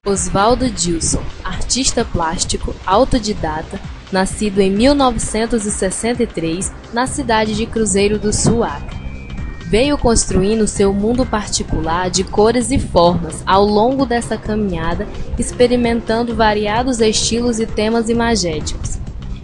Oswaldo Dilson, artista plástico, autodidata, nascido em 1963 na cidade de Cruzeiro do Sul, Acre. Veio construindo seu mundo particular de cores e formas ao longo dessa caminhada, experimentando variados estilos e temas imagéticos.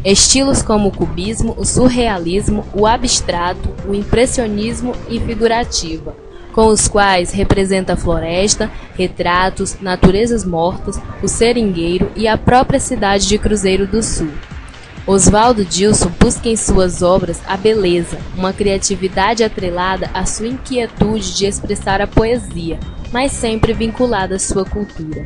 Estilos como o cubismo, o surrealismo, o abstrato, o impressionismo e figurativa, com os quais representa a floresta, retratos, naturezas mortas, o seringueiro e a própria cidade de Cruzeiro do Sul. Oswaldo Dilson busca em suas obras a beleza, uma criatividade atrelada à sua inquietude de expressar a poesia, mas sempre vinculada à sua cultura.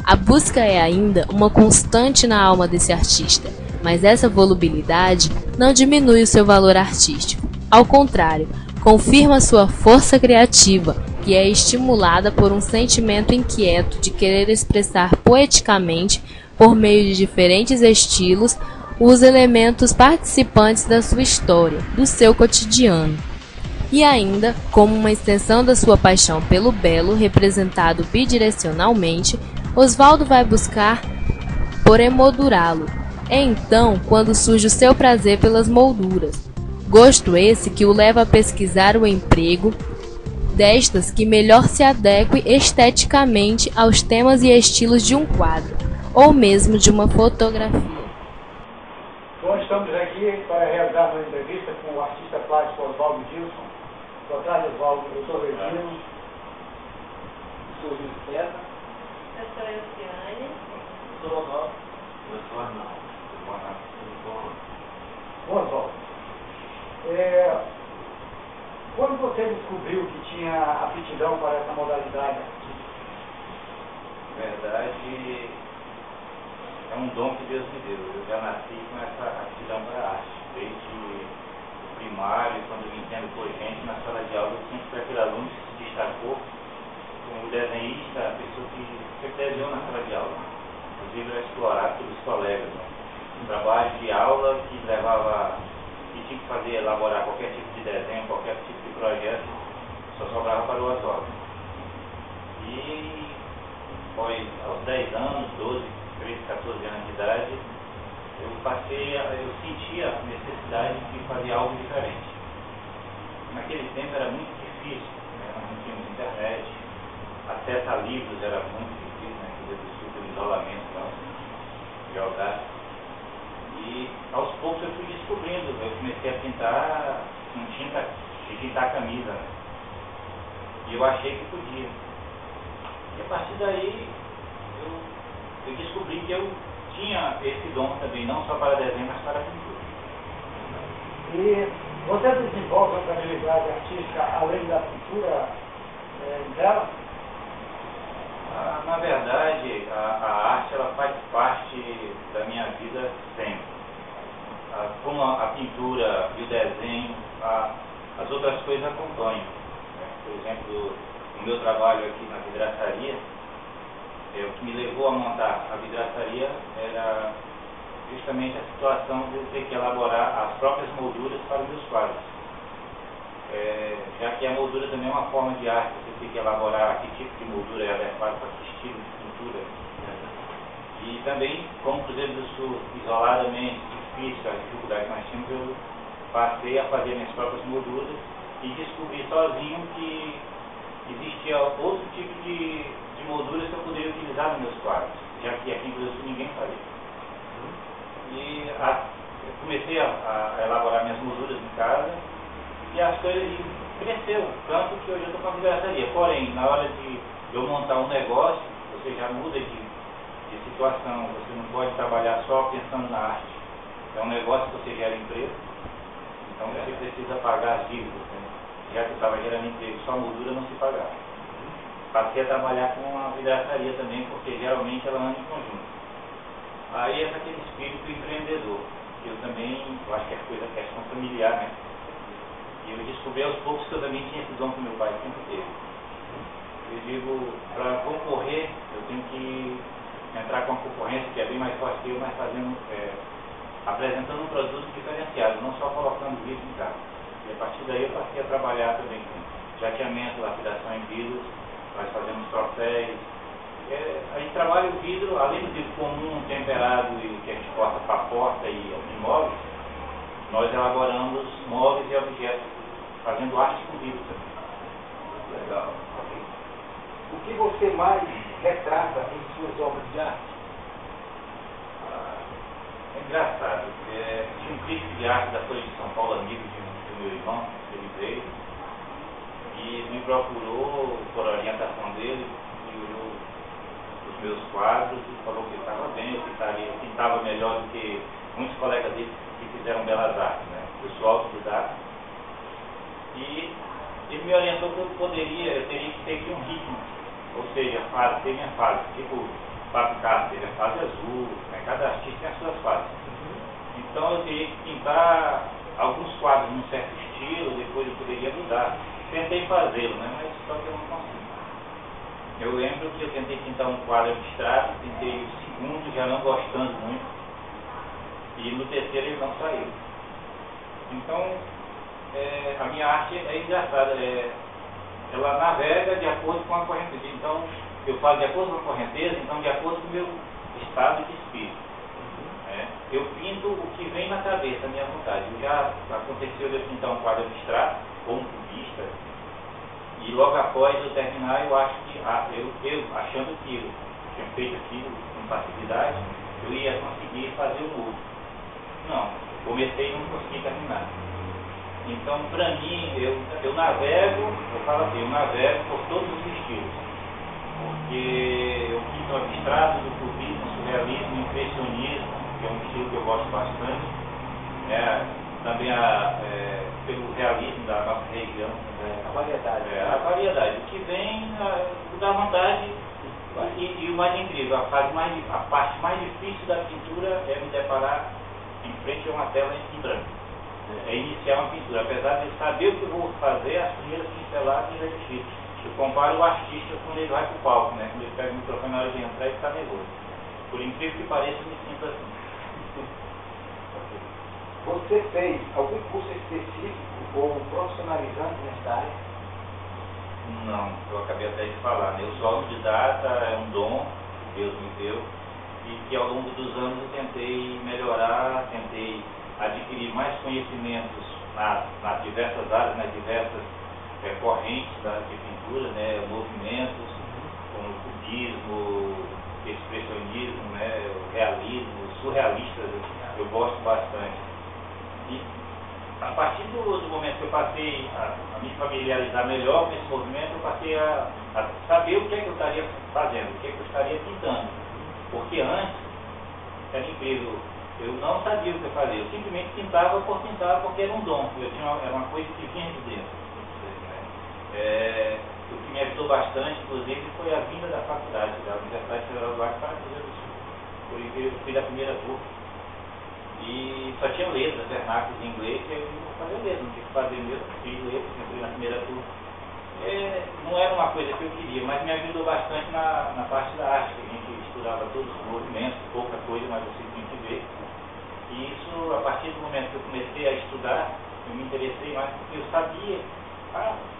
A busca é ainda uma constante na alma desse artista, mas essa volubilidade não diminui o seu valor artístico. Ao contrário, confirma sua força criativa, que é estimulada por um sentimento inquieto de querer expressar poeticamente, por meio de diferentes estilos, os elementos participantes da sua história, do seu cotidiano. E ainda, como uma extensão da sua paixão pelo belo, representado bidirecionalmente, Oswaldo vai buscar por emoldurá-lo. É então quando surge o seu prazer pelas molduras. Gosto esse que o leva a pesquisar o emprego destas que melhor se adeque esteticamente aos temas e estilos de um quadro, ou mesmo de uma fotografia. Bom, estamos aqui para realizar uma entrevista com o artista plástico Oswaldo Dilson. Boa tarde, Oswaldo. Eu sou Regino. Sou César. Eu sou Elciane. Sou Oswaldo. Eu sou Arnaldo. Bom, Oswaldo, quando você descobriu que tinha aptidão para essa modalidade? Na verdade, é um dom que Deus me deu. Eu já nasci com essa aptidão para a arte. Desde o primário, quando eu me entendo por gente, na sala de aula, eu sempre fui aquele aluno que se destacou como desenhista, a pessoa que sempre desenhou na sala de aula. Inclusive, era explorado pelos colegas. Um trabalho de aula que levava, que tinha que fazer, elaborar qualquer tipo de desenho, qualquer tipo de projeto, só sobrava para o Oswaldo. E foi aos 10 anos, 12, 13, 14 anos de idade, eu sentia a necessidade de fazer algo diferente. Naquele tempo era muito difícil, né? Não tínhamos internet, acesso a livros era muito difícil, né? Do super isolamento nosso, geográfico. E aos poucos eu fui descobrindo, eu comecei a pintar com tinta, de pintar a camisa, né? E eu achei que podia. E a partir daí eu descobri que eu tinha esse dom também, não só para desenho, mas para pintura. E você desenvolve outra habilidade artística além da pintura dela? Na verdade, a arte ela faz parte da minha vida sempre. Como a pintura e o desenho, as outras coisas acompanham. Por exemplo, o meu trabalho aqui na vidraçaria, o que me levou a montar a vidraçaria era justamente a situação de eu ter que elaborar as próprias molduras para os meus quadros. Já que a moldura também é uma forma de arte, você tem que elaborar que tipo de moldura é adequado para que estilo de pintura. E também, como o Cruzeiro do Sul, isoladamente, difícil, a dificuldade que nós tínhamos, eu passei a fazer minhas próprias molduras e descobri sozinho que existia outro tipo de molduras que eu poderia utilizar nos meus quadros, já que aqui em Cruzeiro do Sul ninguém fazia. E eu comecei a elaborar minhas molduras em casa e as coisas cresceu, tanto que hoje eu estou com a vidraçaria. Porém, na hora de eu montar um negócio, você já muda de situação, você não pode trabalhar só pensando na arte. É um negócio que você gera emprego, então você precisa pagar as dívidas, né? Já que eu estava gerando emprego, só a moldura não se pagava. Passei a trabalhar com a vidraçaria também, porque geralmente ela anda em conjunto. Aí é aquele espírito empreendedor, que eu também, eu acho que é coisa, questão familiar, né? E eu descobri aos poucos que eu também tinha esse dom que meu pai sempre teve. Eu digo, para concorrer, eu tenho que entrar com a concorrência, que é bem mais forte que eu, mas apresentando um produto diferenciado, não só colocando vidro em casa. E a partir daí eu passei a trabalhar também com jateamento, lapidação em vidros, nós fazemos troféus, a gente trabalha o vidro, além do vidro comum, temperado e que a gente corta para a porta e imóveis, nós elaboramos móveis e objetos, fazendo arte com vidro também. Legal. O que você mais retrata em suas obras de arte? É engraçado. Tinha um crítico de arte da Folha de São Paulo, amigo do meu irmão, ele veio e me procurou por orientação dele, e olhou os meus quadros e falou que estava bem, eu pintava melhor do que muitos colegas dele que fizeram belas artes, né? Eu sou autodidata. E ele me orientou que eu teria que seguir um ritmo, ou seja, ter minha fase, tipo Fábio Castro teve a fase azul, né? Cada artista tem as suas fases. Então eu teria que pintar alguns quadros num certo estilo, depois eu poderia mudar. Tentei fazê-lo, né? Mas só que eu não consigo. Eu lembro que eu tentei pintar um quadro abstrato, pintei o segundo, já não gostando muito, e no terceiro ele não saiu. Então, a minha arte é engraçada, ela navega de acordo com a correnteza. Então, eu faço de acordo com a correnteza, então de acordo com o meu estado de espírito. Eu pinto o que vem na cabeça, a minha vontade. Já aconteceu de eu pintar um quadro abstrato, ou um cubista, e logo após eu terminar, eu acho que, eu achando que eu tinha feito aquilo com facilidade, eu ia conseguir fazer o outro. Não, comecei e não consegui terminar. Então, para mim, eu navego, eu falo assim, eu navego por todos os estilos. Porque eu pinto abstrato, do cubismo, surrealismo, impressionismo, que é um estilo que eu gosto bastante. Também pelo realismo da nossa região. A variedade. A variedade. O que vem da vontade. E o mais incrível, a parte mais difícil da pintura é me deparar em frente a uma tela em branco. É iniciar uma pintura. Apesar de saber o que eu vou fazer, as primeiras pinceladas é difícil. Eu comparo o artista quando ele vai para o palco, né? Quando ele pega o microfone na hora de entrar e fica nervoso. Por incrível que pareça, eu me sinto assim. Você fez algum curso específico ou profissionalizante nesta área? Não, eu acabei até de falar, né? Eu sou autodidata, é um dom que Deus me deu e que ao longo dos anos eu tentei melhorar, tentei adquirir mais conhecimentos nas diversas áreas, nas diversas correntes de pintura, né? Movimentos, como o cubismo, o expressionismo, né? O realismo, os surrealistas, eu gosto bastante. E a partir do momento que eu passei a me familiarizar melhor com esse movimento, eu passei a saber o que é que eu estaria fazendo, o que é que eu estaria pintando. Porque antes, era incrível, eu não sabia o que eu fazia, eu simplesmente pintava por pintar, porque era um dom, era uma coisa que vinha de dentro. O que me ajudou bastante, inclusive, foi a vinda da faculdade, da Universidade Federal do Acre para Cruzeiro do Sul. Por isso eu fui da primeira turma. E só tinha letras, vernáculos em inglês, e eu não fazia letras, não tinha que fazer mesmo, fiz letras, entrei na primeira turma. Não era uma coisa que eu queria, mas me ajudou bastante na parte da arte, que a gente estudava todos os movimentos, pouca coisa, mas você tinha que ver. E isso, a partir do momento que eu comecei a estudar, eu me interessei mais, porque eu sabia,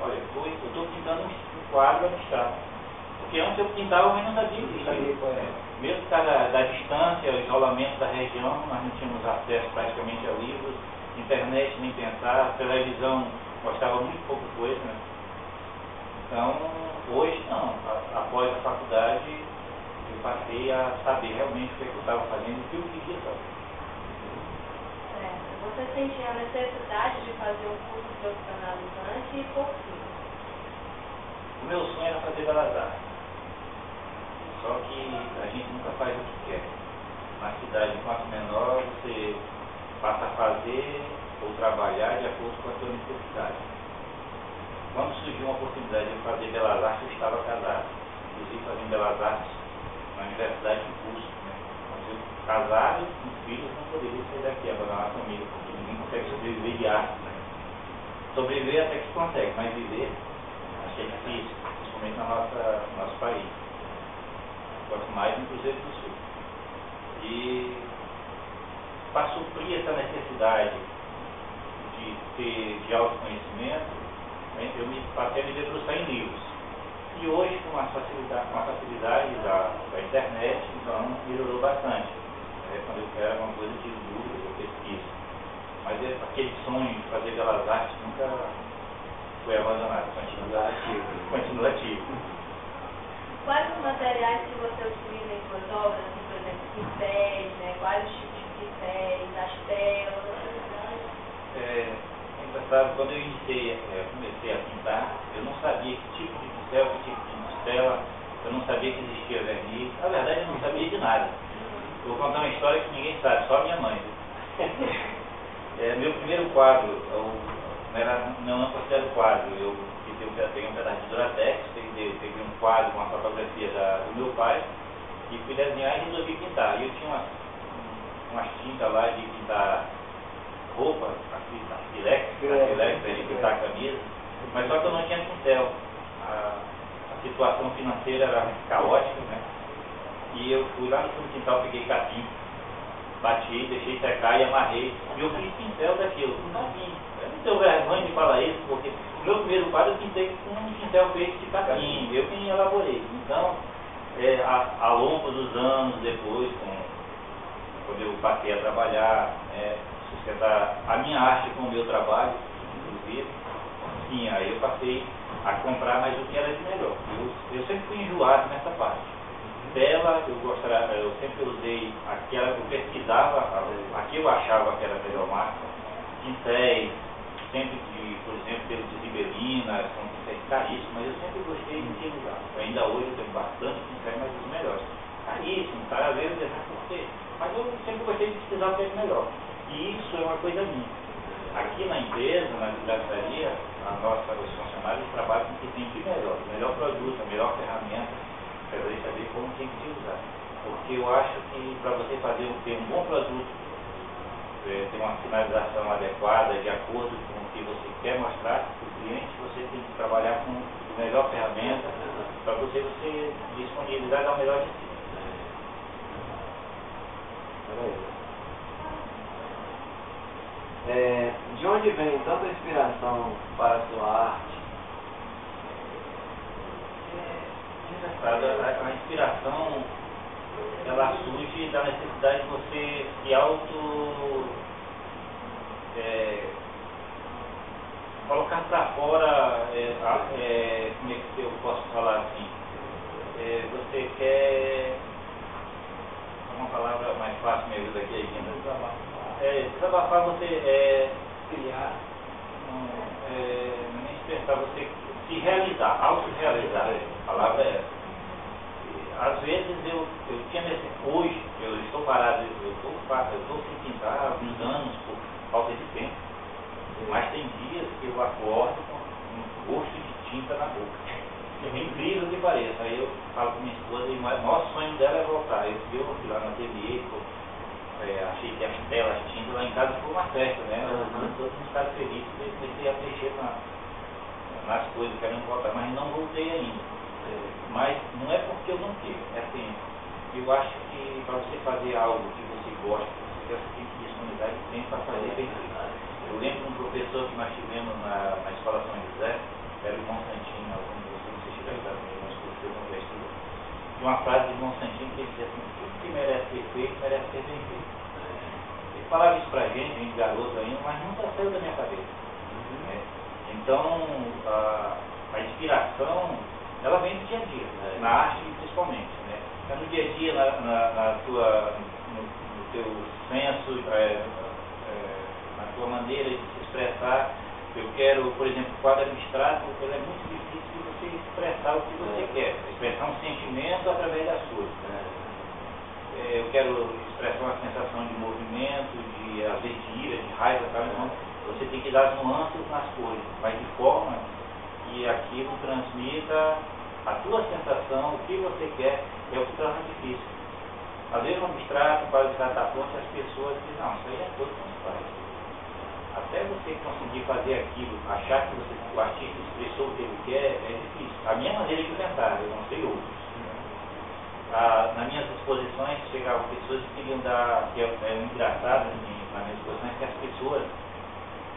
olha, eu estou pintando um quadro abstrato. Porque antes eu pintava, mas não sabia o que era. Mesmo por causa da distância, o isolamento da região, nós não tínhamos acesso praticamente a livros, internet nem pensar, televisão mostrava muito pouca coisa, né? Então, hoje não. Após a faculdade, eu passei a saber realmente o que eu estava fazendo e o que eu queria fazer. Você sentia a necessidade de fazer um curso profissionalizante e por quê? O meu sonho era fazer belas artes. Só que a gente nunca faz o que quer. Na cidade, enquanto menor, você passa a fazer ou trabalhar de acordo com a sua necessidade. Quando surgiu uma oportunidade de fazer belas artes, eu estava casado. Inclusive fazendo belas artes na Universidade de Curso. Né? Mas eu, casado, com filhos, não poderia sair daqui, abandonar a família, porque ninguém consegue sobreviver de arte. Né? Sobreviver até que consegue, mas viver, acho que é difícil, principalmente no nosso país. Quanto mais no Cruzeiro do Sul. E para suprir essa necessidade de autoconhecimento, eu passei a me debruçar em livros. E hoje, com a facilidade da internet, então melhorou bastante. Quando eu quero alguma coisa, eu tiro dúvidas, eu pesquiso. Mas aquele sonho de fazer belas artes nunca foi abandonado, continua ativo. Quais os materiais que você utiliza em suas obras, assim, por exemplo, pincéis, né? Quais os tipos de pincéis, as telas? Engraçado, quando eu comecei a pintar, eu não sabia que tipo de pincel, que tipo de tela, eu não sabia que existia verniz. Na verdade, eu não sabia de nada. Vou contar uma história que ninguém sabe, só minha mãe. Meu primeiro quadro, não considero quadro, eu peguei um pedaço de Duratex, peguei um quadro com a fotografia do meu pai e fui desenhar e resolvi pintar. E eu tinha umas tintas lá de pintar roupa, acrílex, para ele pintar a camisa, mas só que eu não tinha pincel. A situação financeira era caótica, né? E eu fui lá no fundo do quintal, peguei capim, bati, deixei secar e amarrei. E eu fiz pincel daquilo, com capim. Eu não tenho vergonha de falar isso, porque o meu primeiro quadro eu pintei com um pincel feito de capim, eu quem elaborei. Então, ao longo dos anos depois, quando eu passei a trabalhar, sustentar a minha arte com o meu trabalho, inclusive, sim, aí eu passei a comprar mais o que era de melhor. Eu sempre fui enjoado nessa parte. Tela, eu sempre usei aquela, eu pesquisava a que eu achava que era a melhor marca, pincéis, sempre por exemplo, pelo de Zibelina, são pincéis caríssimos, mas eu sempre gostei de utilizar. Ainda hoje eu tenho bastante pincéis, mas os melhores. Caríssimos, às vezes por quê? Mas eu sempre gostei de pesquisar o que é melhor. E isso é uma coisa minha. Aqui na empresa, na vidraçaria, os funcionários trabalham com o que tem de melhor, o melhor produto, a melhor ferramenta, para você saber como tem que usar. Porque eu acho que para você ter um bom produto, ter uma finalização adequada, de acordo com o que você quer mostrar para o cliente, você tem que trabalhar com a melhor ferramenta para você disponibilizar dar o melhor de si. De onde vem tanta inspiração para a sua arte? A inspiração, ela surge da necessidade de você se colocar para fora, como é que eu posso falar assim? Você quer, uma palavra mais fácil me ajuda aqui ainda. Desabafar, você criar, nem expressar, você se realizar, auto-realizar. A palavra é essa. Às vezes hoje eu estou parado, eu estou sem pintar há alguns anos por falta de tempo, mas tem dias que eu acordo com um gosto de tinta na boca. É incrível que pareça. Aí eu falo com minha esposa e o maior sonho dela é voltar. Eu fui lá na TV, achei que as telas, as tintas lá em casa foi uma festa, né? Todos ficaram felizes, comecei a mexer nas coisas, querendo voltar, mas não voltei ainda. Mas não é porque eu não quero, é tempo. Eu acho que para você fazer algo que você gosta, você tem que disponibilizar de tempo para fazer bem feito. Eu lembro de um professor que nós tivemos na Escola São José, era o irmão Santino, algum de vocês tiveram também, nós professores não estudam, de uma frase do irmão Santino que ele dizia assim: tudo que merece ser feito, merece ser bem feito. Ele falava isso pra gente garoto ainda, mas nunca saiu da minha cabeça. Então, a inspiração, ela vem do dia a dia, na arte principalmente, né? É no dia a dia, no teu senso, na tua maneira de se expressar. Eu quero, por exemplo, o quadro abstrato, ele é muito difícil de você expressar o que você quer, expressar um sentimento através das cores. Eu quero expressar uma sensação de movimento, às vezes de ira, de raiva, então você tem que dar as nuances nas cores, mas de forma que aquilo transmita a tua sensação, o que você quer, é o que torna difícil. Às vezes no abstrato, para o ponte, as pessoas dizem: não, isso aí é coisa que não se faz. Até você conseguir fazer aquilo, achar que o artista expressou o que ele quer, é difícil. A minha maneira de pensar, eu não sei outros. Nas minhas exposições chegavam pessoas que queriam dar, que é engraçado nas minhas exposições, que as pessoas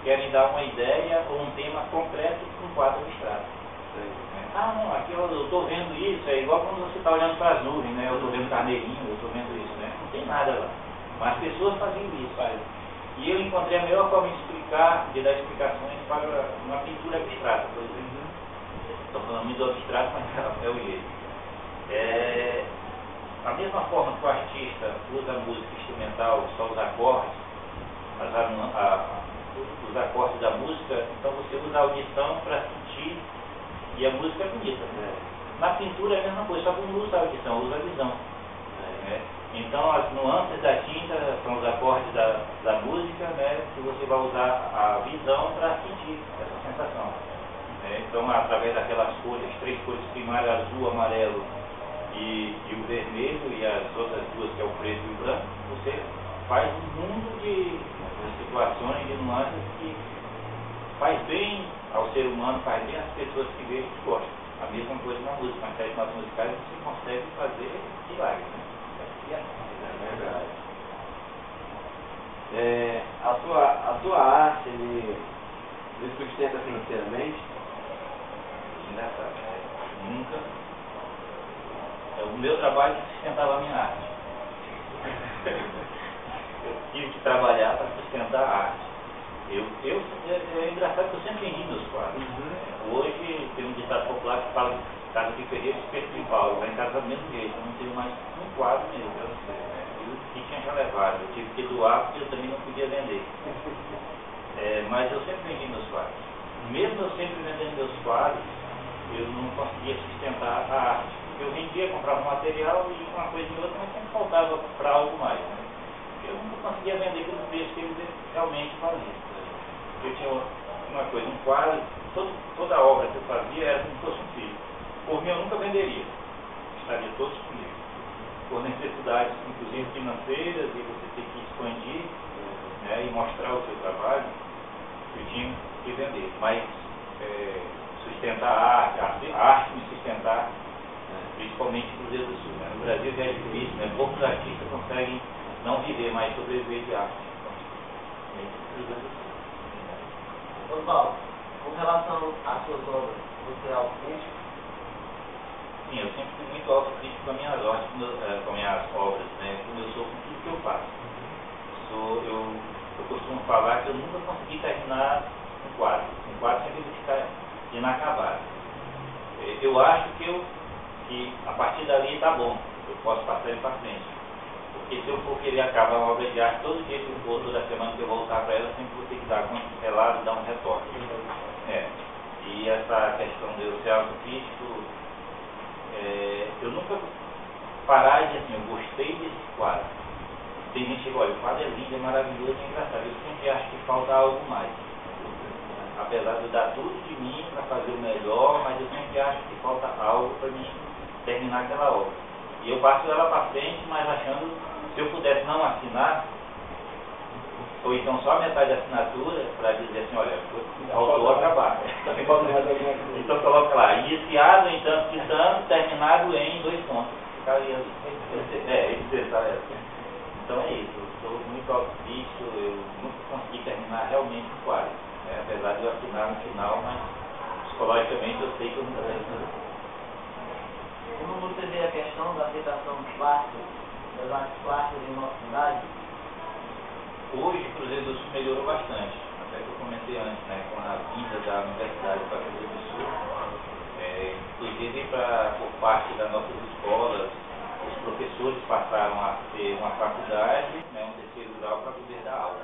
querem dar uma ideia ou um tema concreto com um quadro abstrato. Ah, não, aqui eu estou vendo isso, é igual quando você está olhando para as nuvens, né? Eu estou vendo carneirinho, eu estou vendo isso, né? Não tem nada lá. Mas as pessoas faziam isso, fazem. E eu encontrei a melhor forma de explicar, de dar explicações para uma pintura abstrata, por exemplo. Estou falando muito do abstrato, mas é o jeito. A mesma forma que o artista usa a música instrumental, só os acordes, os acordes da música, então você usa a audição para sentir, e a música é bonita. Né? Na pintura é a mesma coisa, só que não usa a audição, usa a visão. Né? Então as nuances da tinta são os acordes da música, né? Que você vai usar a visão para sentir essa sensação. Né? Então, através daquelas cores, as 3 cores primárias, azul, amarelo e o vermelho, e as outras 2, que é o preto e o branco, você faz um mundo de situações, de nuances que faz bem ao ser humano, faz bem às pessoas que veem e gostam. A mesma coisa na música, nas 7 notas musicais você consegue fazer milagres. Né? É verdade. A sua arte, ele sustenta financeiramente? Engraçado, nunca. O meu trabalho sustentava a minha arte. Eu tive que trabalhar para sustentar a arte. É engraçado que eu sempre vendi meus quadros. Hoje tem um ditado popular que fala que casa de ferreiro, espeto de pau. Lá em casa do mesmo jeito, eu não tenho mais um quadro mesmo. Eu que tinha já levado, eu tive que doar porque eu também não podia vender. Mas eu sempre vendi meus quadros. Mesmo eu sempre vendendo meus quadros, eu não conseguia sustentar a arte. Eu vendia, comprava material e uma coisa e outra, mas sempre faltava para algo mais. Né? Eu não conseguia vender pelo preço que eles realmente faziam. Eu tinha uma coisa, um quadro, toda a obra que eu fazia era como se fosse um filho. Por mim eu nunca venderia, estaria todos comigo. Por necessidades, inclusive financeiras, e você ter que expandir, né, e mostrar o seu trabalho, eu tinha que vender. Mas sustentar a arte me sustentar, principalmente no Cruzeiro do Sul. Né? No Brasil já é difícil, né? Poucos artistas conseguem não viver, mas sobreviver de arte. Osvaldo, com relação às suas obras, você é autocrítico? Sim, eu sempre fui muito autocrítico com as minhas obras, né? Como eu sou com tudo que eu faço. Eu costumo falar que eu nunca consegui terminar um quadro. Um quadro sempre fica inacabado. Eu acho que a partir dali está bom, eu posso passar ele para frente. Porque se eu for querer acabar uma obra de arte, todo dia que eu vou, toda semana que eu voltar para ela, sempre vou ter que dar uma pincelada e dar um retoque. E essa questão de eu ser autocrítico, eu nunca parar de assim, eu gostei desse quadro. Tem gente que diz, olha, o quadro é lindo, é maravilhoso, é engraçado. Eu sempre acho que falta algo mais. Apesar de eu dar tudo de mim para fazer o melhor, mas eu sempre acho que falta algo para mim terminar aquela obra. E eu passo ela para frente, mas achando, se eu pudesse não assinar, ou então só metade da assinatura, para dizer assim, olha, faltou acabar. Então coloca lá, iniciado em tanto que tanto, terminado em 2 pontos. Ficaria então é isso, eu sou muito autocrítico, eu nunca consegui terminar realmente o quadro. Apesar de eu assinar no final, mas psicologicamente eu sei que eu nunca terminei. Como você vê a questão da aceitação plástica, das artes plásticas em nossa cidade? Hoje o Cruzeiro do Sul melhorou bastante, até que eu comentei antes, né, com a vinda da universidade para o Cruzeiro do Sul. Inclusive por parte das nossas escolas, os professores passaram a ter uma faculdade, né, um terceiro grau para poder dar aula.